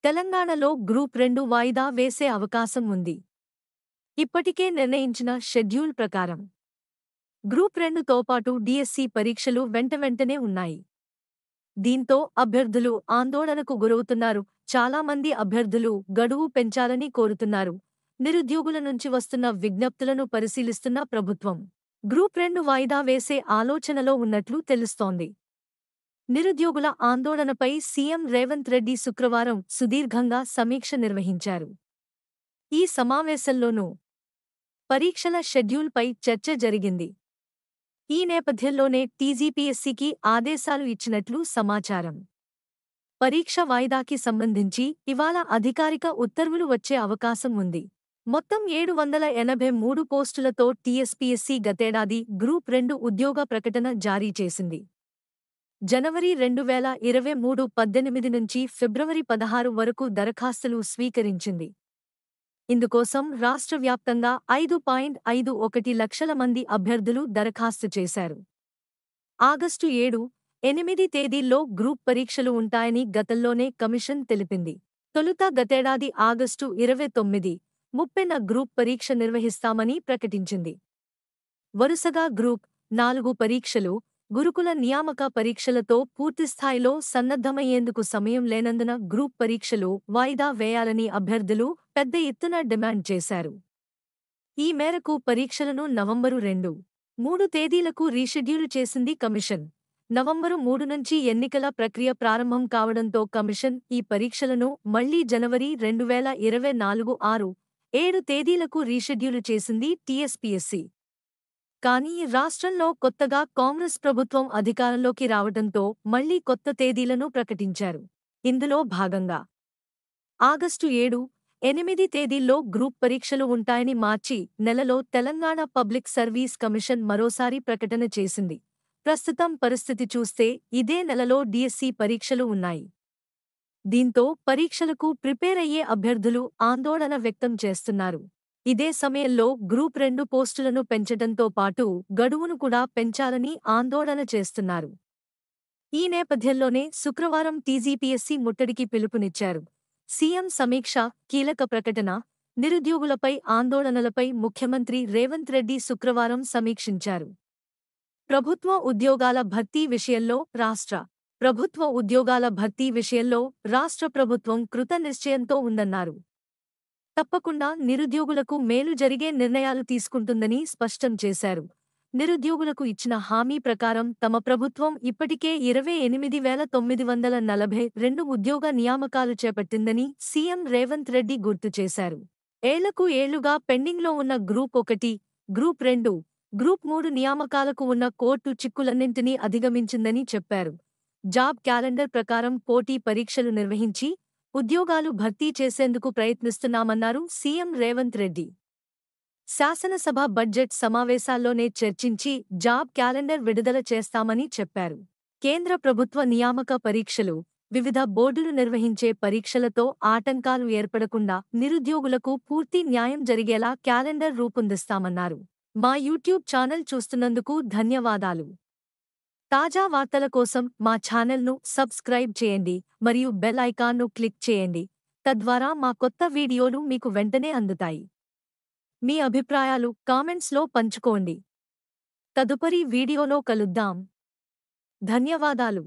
తెలంగాణలో గ్రూప్ 2 వాయిదా వేసే అవకాశం ఉంది. ఇప్పటికే నిర్ణయించిన షెడ్యూల్ ప్రకారం గ్రూప్ 2తో పాటు డీఎస్సీ పరీక్షలు వెంటనే ఉన్నాయి. దీంతో అభ్యర్థులు ఆందోళనకు గురవుతున్నారు. చాలా మంది అభ్యర్థులు గడువు పెంచాలని కోరుతున్నారు. నిరుద్యోగుల నుంచి వస్తున్న విజ్ఞప్తులను పరిశీలిస్తున్న ప్రభుత్వం గ్రూప్ 2 వాయిదా వేసే ఆలోచనలో ఉన్నట్లు తెలుస్తోంది. నిరుద్యోగుల ఆందోళనపై సీఎం రేవంత్ రెడ్డి శుక్రవారం సుదీర్ఘంగా సమీక్ష నిర్వహించారు. ఈ సమావేశంలోనూ పరీక్షల షెడ్యూల్పై చర్చ జరిగింది. ఈ నేపథ్యంలోనే టీజీపీఎస్సీకి ఆదేశాలు ఇచ్చినట్లు సమాచారం. పరీక్ష వాయిదాకి సంబంధించి ఇవాళ అధికారిక ఉత్తర్వులు వచ్చే అవకాశం ఉంది. మొత్తం 783 పోస్టులతో టీఎస్పీఎస్సీ గతేడాది గ్రూప్ 2 ఉద్యోగ ప్రకటన జారీ చేసింది. జనవరి 2023 18 నుంచి ఫిబ్రవరి 16 వరకు దరఖాస్తులు స్వీకరించింది. ఇందుకోసం రాష్ట్ర వ్యాప్తంగా 5.51 లక్షల మంది అభ్యర్థులు దరఖాస్తు చేశారు. ఆగస్టు 7, 8 తేదీల్లో గ్రూప్ పరీక్షలు ఉంటాయని గతంలోనే కమిషన్ తెలిపింది. తొలుత గతేడాది ఆగస్టు 29, 30న గ్రూప్ పరీక్ష నిర్వహిస్తామని ప్రకటించింది. వరుసగా గ్రూప్ 4 పరీక్షలు, గురుకుల నియామక పరీక్షలతో పూర్తిస్థాయిలో సన్నద్ధమయ్యేందుకు సమయం లేనందున గ్రూప్ పరీక్షలు వాయిదా వేయాలని అభ్యర్థులు పెద్ద ఎత్తున డిమాండ్ చేశారు. ఈ మేరకు పరీక్షలను నవంబరు 2, 3 తేదీలకు రీషెడ్యూల్ చేసింది కమిషన్. నవంబరు 3 నుంచి ఎన్నికల ప్రక్రియ ప్రారంభం కావడంతో కమిషన్ ఈ పరీక్షలను మళ్లీ జనవరి 2024 6, 7 తేదీలకు రీషెడ్యూల్ చేసింది టీఎస్పీఎస్సీ. కానీ రాష్ట్రంలో కొత్తగా కాంగ్రెస్ ప్రభుత్వం అధికారంలోకి రావడంతో మళ్లీ కొత్త తేదీలను ప్రకటించారు. ఇందులో భాగంగా ఆగస్టు 7, 8 తేదీల్లో గ్రూప్ పరీక్షలు ఉంటాయని మార్చి నెలలో తెలంగాణ పబ్లిక్ సర్వీస్ కమిషన్ మరోసారి ప్రకటన చేసింది. ప్రస్తుతం పరిస్థితి చూస్తే ఇదే నెలలో డీఎస్సీ పరీక్షలు ఉన్నాయి. దీంతో పరీక్షలకు ప్రిపేర్ అయ్యే అభ్యర్థులు ఆందోళన వ్యక్తం చేస్తున్నారు. ఇదే సమయంలో గ్రూప్ 2 పోస్టులను పెంచడంతో పాటు గడువును కూడా పెంచాలని ఆందోళన చేస్తున్నారు. ఈ నేపథ్యంలోనే శుక్రవారం టీజీపీఎస్సీ ముట్టడికి పిలుపునిచ్చారు. సీఎం సమీక్ష, కీలక ప్రకటన. నిరుద్యోగులపై ఆందోళనలపై ముఖ్యమంత్రి రేవంత్ రెడ్డి శుక్రవారం సమీక్షించారు. ప్రభుత్వ ఉద్యోగాల భర్తీ విషయంలో రాష్ట్ర ప్రభుత్వం కృతనిశ్చయంతో ఉందన్నారు. తప్పకుండా నిరుద్యోగులకు మేలు జరిగే నిర్ణయాలు తీసుకుంటుందని స్పష్టం చేశారు. నిరుద్యోగులకు ఇచ్చిన హామీ ప్రకారం తమ ప్రభుత్వం ఇప్పటికే 28,942 ఉద్యోగ నియామకాలు చేపట్టిందని సీఎం రేవంత్ రెడ్డి గుర్తు చేశారు. ఏళ్లకు ఏళ్లుగా పెండింగ్లో ఉన్న గ్రూప్ 1, గ్రూప్ 2, గ్రూప్ 3 నియామకాలకు ఉన్న కోర్టు చిక్కులన్నింటినీ అధిగమించిందని చెప్పారు. జాబ్ క్యాలెండర్ ప్రకారం పోటీ పరీక్షలు నిర్వహించి ఉద్యోగాలు భర్తీ చేసేందుకు ప్రయత్నిస్తున్నామన్నారు సీఎం రేవంత్ రెడ్డి. శాసనసభ బడ్జెట్ సమావేశాల్లోనే చర్చించి జాబ్ క్యాలెండర్ విడుదల చేస్తామని చెప్పారు. కేంద్ర ప్రభుత్వ నియామక పరీక్షలు, వివిధ బోర్డులు నిర్వహించే పరీక్షలతో ఆటంకాలు ఏర్పడకుండా నిరుద్యోగులకు పూర్తి న్యాయం జరిగేలా క్యాలెండర్ రూపొందిస్తామన్నారు. మా యూట్యూబ్ ఛానల్ చూస్తున్నందుకు ధన్యవాదాలు. తాజా వార్తల కోసం మా ఛానల్ను సబ్స్క్రైబ్ చేయండి మరియు బెల్ ఐకాన్ను క్లిక్ చేయండి. తద్వారా మా కొత్త వీడియోలు మీకు వెంటనే అందుతాయి. మీ అభిప్రాయాలు కామెంట్స్లో పంచుకోండి. తదుపరి వీడియోలో కలుద్దాం. ధన్యవాదాలు.